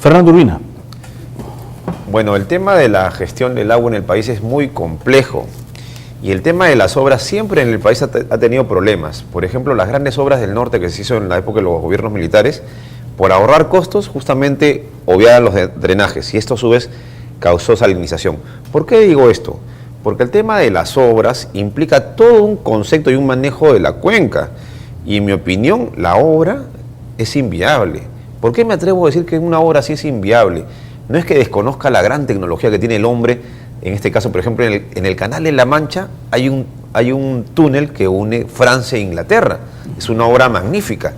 Fernando Urbina. Bueno, el tema de la gestión del agua en el país es muy complejo y el tema de las obras siempre en el país ha tenido problemas. Por ejemplo, las grandes obras del norte que se hizo en la época de los gobiernos militares, por ahorrar costos, justamente obviaban los drenajes y esto a su vez causó salinización. ¿Por qué digo esto? Porque el tema de las obras implica todo un concepto y un manejo de la cuenca y en mi opinión la obra es inviable. ¿Por qué me atrevo a decir que una obra así es inviable? No es que desconozca la gran tecnología que tiene el hombre, en este caso, por ejemplo, en el Canal de la Mancha hay un túnel que une Francia e Inglaterra. Es una obra magnífica,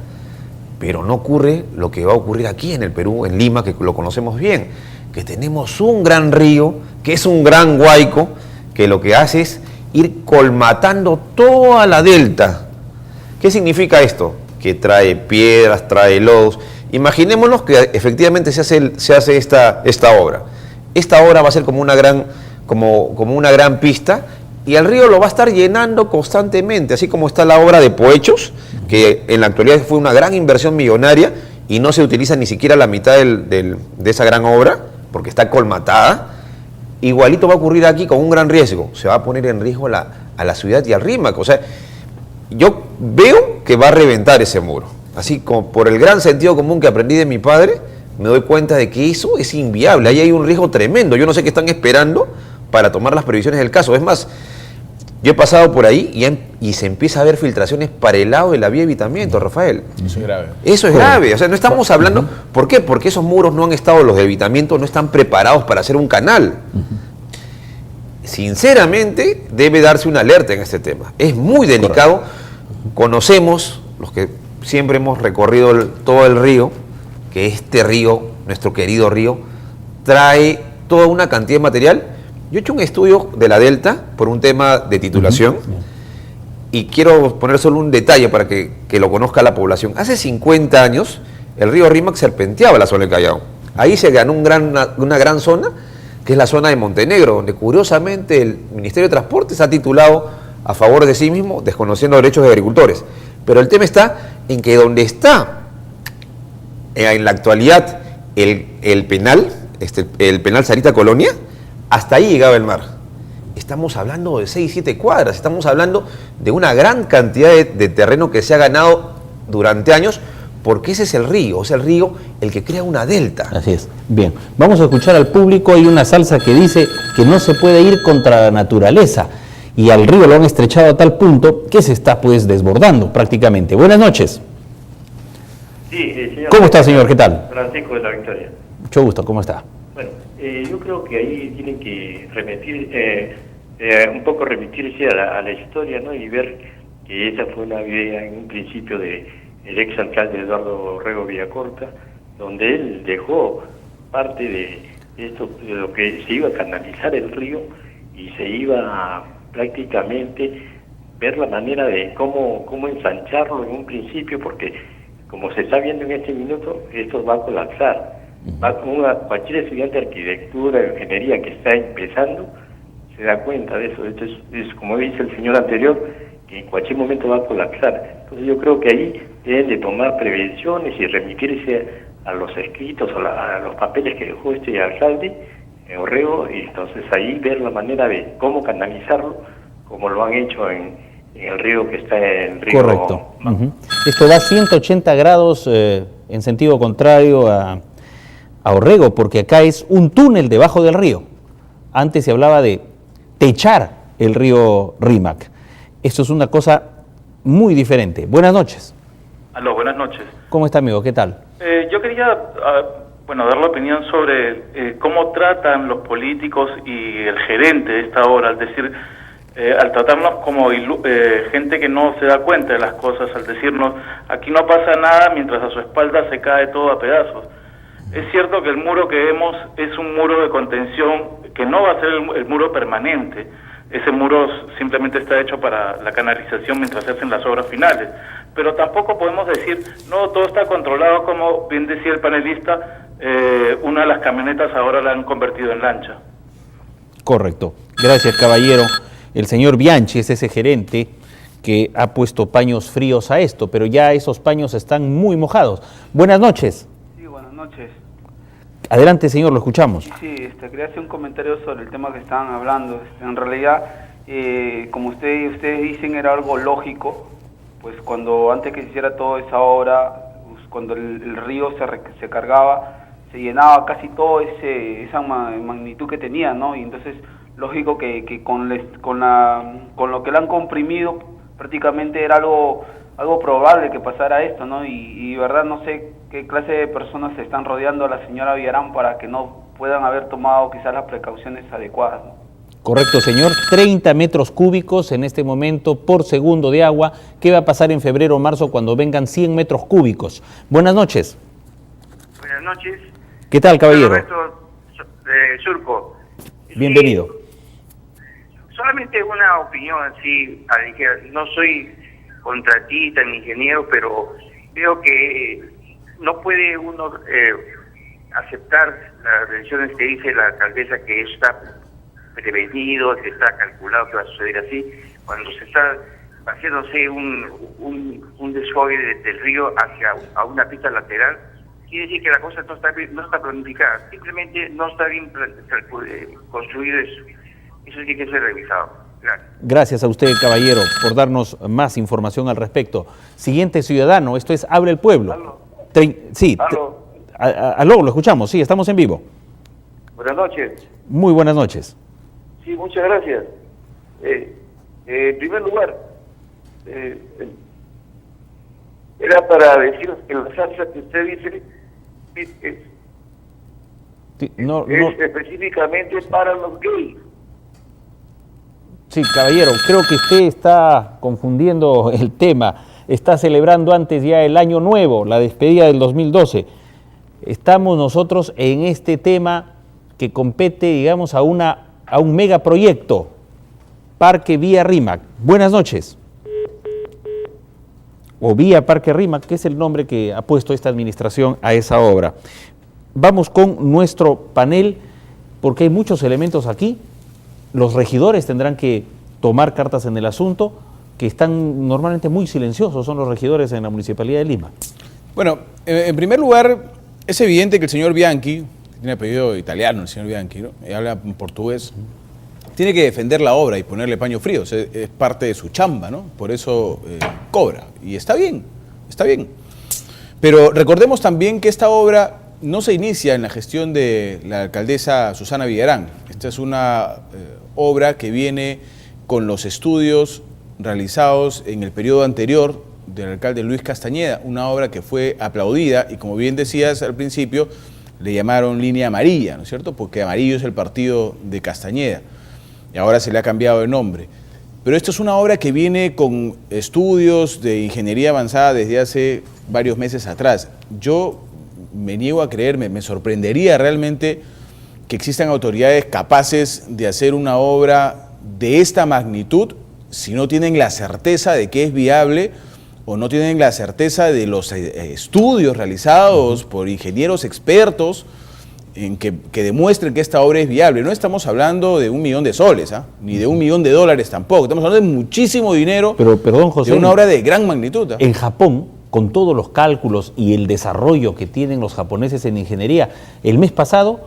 pero no ocurre lo que va a ocurrir aquí en el Perú, en Lima, que lo conocemos bien, que tenemos un gran río, que es un gran huaico, que lo que hace es ir colmatando toda la delta. ¿Qué significa esto? Que trae piedras, trae lodos. Imaginémonos que efectivamente se hace esta obra. Esta obra va a ser como una gran pista y el río lo va a estar llenando constantemente, así como está la obra de Poechos, que en la actualidad fue una gran inversión millonaria y no se utiliza ni siquiera la mitad de esa gran obra, porque está colmatada. Igualito va a ocurrir aquí con un gran riesgo. Se va a poner en riesgo a la ciudad y al Rímac. O sea, yo veo que va a reventar ese muro. Así como por el gran sentido común que aprendí de mi padre, me doy cuenta de que eso es inviable. Ahí hay un riesgo tremendo. Yo no sé qué están esperando para tomar las previsiones del caso. Es más, yo he pasado por ahí y se empieza a ver filtraciones para el lado de la vía de evitamiento, Rafael. Eso es grave. Eso es grave. O sea, no estamos hablando... ¿Por qué? Porque esos muros no han estado, los de evitamiento no están preparados para hacer un canal. Sinceramente, debe darse una alerta en este tema. Es muy delicado. Conocemos, los que siempre hemos recorrido todo el río, que este río, nuestro querido río, trae toda una cantidad de material. Yo he hecho un estudio de la delta por un tema de titulación y quiero poner solo un detalle para que lo conozca la población. Hace 50 años el río Rímac serpenteaba la zona del Callao. Ahí se ganó una gran zona, que es la zona de Montenegro, donde curiosamente el Ministerio de Transportes ha titulado a favor de sí mismo, desconociendo derechos de agricultores. Pero el tema está en que donde está en la actualidad el penal Sarita Colonia, hasta ahí llegaba el mar. Estamos hablando de 6, 7 cuadras, estamos hablando de una gran cantidad de terreno que se ha ganado durante años, porque ese es el río el que crea una delta. Así es. Bien, vamos a escuchar al público. Hay una salsa que dice que no se puede ir contra la naturaleza y al río lo han estrechado a tal punto que se está pues desbordando prácticamente. Buenas noches. Sí, señor. ¿Cómo está, señor? ¿Qué tal? Francisco de la Victoria. Mucho gusto, ¿cómo está? Bueno, yo creo que ahí tienen que remitirse a la historia, ¿no? Y ver que esa fue una idea en un principio del ex alcalde Eduardo Rego Villacorta, donde él dejó parte de esto, de lo que se iba a canalizar el río y se iba a prácticamente ver la manera de cómo ensancharlo en un principio, porque como se está viendo en este minuto, esto va a colapsar. Cualquier estudiante de arquitectura, de ingeniería que está empezando, se da cuenta de eso. Esto es como dice el señor anterior, que en cualquier momento va a colapsar. Entonces yo creo que ahí deben de tomar prevenciones y remitirse a los escritos, a los papeles que dejó este alcalde, Orrego, y entonces ahí ver la manera de cómo canalizarlo, como lo han hecho en el río que está en el río. Correcto. Esto da 180 grados en sentido contrario a Orrego, porque acá es un túnel debajo del río. Antes se hablaba de techar el río Rímac. Esto es una cosa muy diferente. Buenas noches. Aló, buenas noches. ¿Cómo está, amigo? ¿Qué tal? Yo quería dar la opinión sobre cómo tratan los políticos y el gerente de esta obra, es decir, al tratarnos como gente que no se da cuenta de las cosas, al decirnos aquí no pasa nada mientras a su espalda se cae todo a pedazos. Es cierto que el muro que vemos es un muro de contención que no va a ser el muro permanente. Ese muro simplemente está hecho para la canalización mientras se hacen las obras finales. Pero tampoco podemos decir, no, todo está controlado, como bien decía el panelista, una de las camionetas ahora la han convertido en lancha. Correcto. Gracias, caballero. El señor Bianchi es ese gerente que ha puesto paños fríos a esto, pero ya esos paños están muy mojados. Buenas noches. Sí, buenas noches. Adelante, señor, lo escuchamos. Sí, quería hacer un comentario sobre el tema que estaban hablando. En realidad, como ustedes dicen, era algo lógico, pues cuando antes que se hiciera toda esa obra, pues, cuando el río se cargaba, se llenaba casi todo esa magnitud que tenía, ¿no? Y entonces, lógico que con lo que le han comprimido, prácticamente era algo probable que pasara esto, ¿no? Y verdad no sé qué clase de personas se están rodeando a la señora Villarán para que no puedan haber tomado quizás las precauciones adecuadas, ¿no? Correcto, señor. 30 metros cúbicos en este momento por segundo de agua. ¿Qué va a pasar en febrero o marzo cuando vengan 100 metros cúbicos? Buenas noches. Buenas noches. ¿Qué tal, caballero? Roberto de Surco. Bienvenido. Solamente una opinión así, no soy contratista ni ingeniero, pero veo que no puede uno aceptar las decisiones que dice la alcaldesa, que está prevenido, que está calculado que va a suceder así, cuando se está haciéndose un desfogue del río a una pista lateral. Quiere decir que la cosa no está planificada, simplemente no está bien construido eso. Eso tiene que ser revisado. Gracias. Gracias a usted, caballero, por darnos más información al respecto. Siguiente ciudadano, esto es Abre el Pueblo. ¿Aló? Sí, ¿Aló? aló, lo escuchamos, sí, estamos en vivo. Buenas noches. Muy buenas noches. Sí, muchas gracias. En primer lugar, era para decir que la salsa que usted dice Sí, es específicamente para los gays. Sí, caballero, creo que usted está confundiendo el tema. Está celebrando antes ya el año nuevo, la despedida del 2012. Estamos nosotros en este tema que compete, digamos, a un megaproyecto, Parque Vía Rímac. Buenas noches. O Vía Parque Rímac, que es el nombre que ha puesto esta administración a esa obra. Vamos con nuestro panel, porque hay muchos elementos aquí. Los regidores tendrán que tomar cartas en el asunto, que están normalmente muy silenciosos, son los regidores en la Municipalidad de Lima. Bueno, en primer lugar, es evidente que el señor Bianchi, tiene apellido italiano el señor Bianchi, ¿no? Y habla en portugués, tiene que defender la obra y ponerle paños fríos, es parte de su chamba, ¿no? Por eso cobra, y está bien, está bien. Pero recordemos también que esta obra no se inicia en la gestión de la alcaldesa Susana Villarán. Esta es una obra que viene con los estudios realizados en el periodo anterior del alcalde Luis Castañeda, una obra que fue aplaudida y, como bien decías al principio, le llamaron línea amarilla, ¿no es cierto? Porque amarillo es el partido de Castañeda y ahora se le ha cambiado de nombre. Pero esto es una obra que viene con estudios de ingeniería avanzada desde hace varios meses atrás. Yo me niego a creerme, me sorprendería realmente que existan autoridades capaces de hacer una obra de esta magnitud si no tienen la certeza de que es viable o no tienen la certeza de los estudios realizados por ingenieros expertos en que demuestren que esta obra es viable. No estamos hablando de 1 millón de soles, ni de $1 millón tampoco. Estamos hablando de muchísimo dinero. Pero, perdón, José, de una obra de gran magnitud. En Japón, con todos los cálculos y el desarrollo que tienen los japoneses en ingeniería, el mes pasado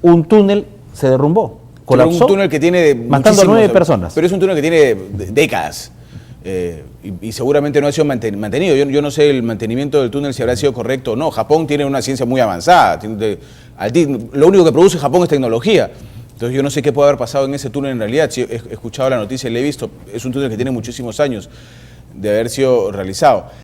un túnel se derrumbó, colapsó, un túnel que tiene matando a 9 personas. Pero es un túnel que tiene décadas y seguramente no ha sido mantenido. Yo no sé el mantenimiento del túnel si habrá sido correcto o no. Japón tiene una ciencia muy avanzada. Lo único que produce Japón es tecnología. Entonces yo no sé qué puede haber pasado en ese túnel en realidad. Si he escuchado la noticia y la he visto. Es un túnel que tiene muchísimos años de haber sido realizado.